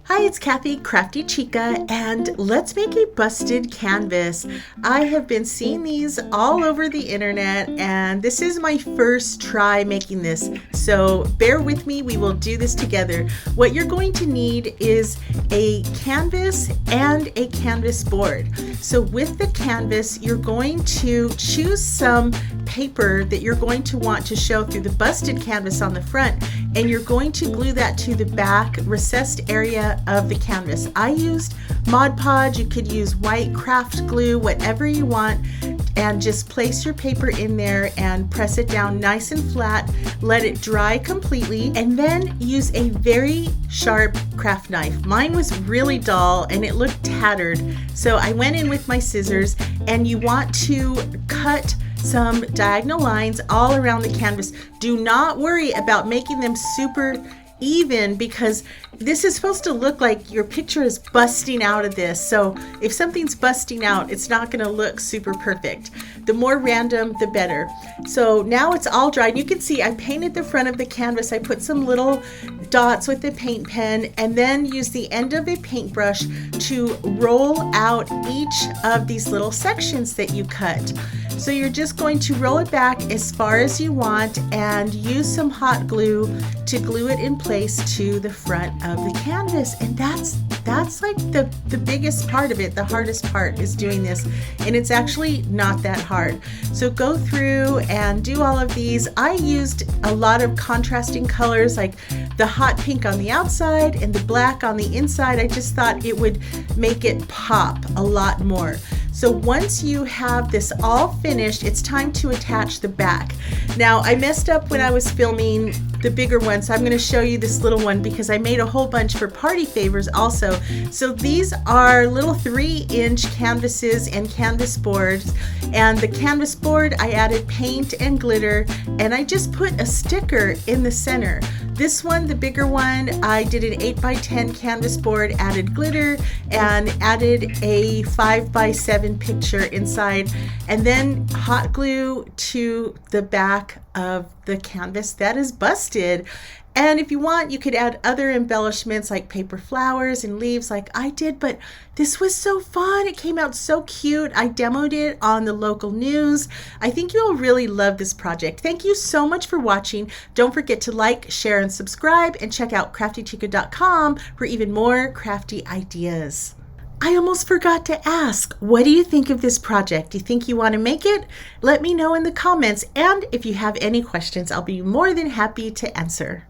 Hi, it's Kathy, Crafty Chica, and let's make a busted canvas. I have been seeing these all over the internet, and this is my first try making this, so bear with me, we will do this together. What you're going to need is a canvas and a canvas board. So with the canvas, you're going to choose some paper that you're going to want to show through the busted canvas on the front, and you're going to glue that to the back recessed area of the canvas. I used Mod Podge. You could use white craft glue, whatever you want, and just place your paper in there and press it down nice and flat. Let it dry completely, and then use a very sharp craft knife. Mine was really dull and it looked tattered, so I went in with my scissors, and you want to cut some diagonal lines all around the canvas. Do not worry about making them super even, because this is supposed to look like your picture is busting out of this. So if something's busting out, it's not going to look super perfect. The more random, the better. So now it's all dried. You can see I painted the front of the canvas. I put some little dots with the paint pen, and then use the end of a paintbrush to roll out each of these little sections that you cut. So you're just going to roll it back as far as you want and use some hot glue to glue it in place to the front of the canvas. And that's like the biggest part of it. The hardest part is doing this, and it's actually not that hard. So go through and do all of these. I used a lot of contrasting colors, like the hot pink on the outside and the black on the inside. I just thought it would make it pop a lot more. So once you have this all finished, it's time to attach the back. Now, I messed up when I was filming the bigger one, so I'm going to show you this little one because I made a whole bunch for party favors also. So these are little 3-inch canvases and canvas boards, and the canvas board I added paint and glitter, and I just put a sticker in the center. This one, the bigger one, I did an 8x10 canvas board, added glitter, and added a 5x7 picture inside, and then hot glue to the back of the canvas. That is busted. And if you want, you could add other embellishments like paper flowers and leaves like I did, but this was so fun. It came out so cute. I demoed it on the local news. I think you'll really love this project. Thank you so much for watching. Don't forget to like, share, and subscribe, and check out craftychica.com for even more crafty ideas. I almost forgot to ask, what do you think of this project? Do you think you want to make it? Let me know in the comments, and if you have any questions, I'll be more than happy to answer.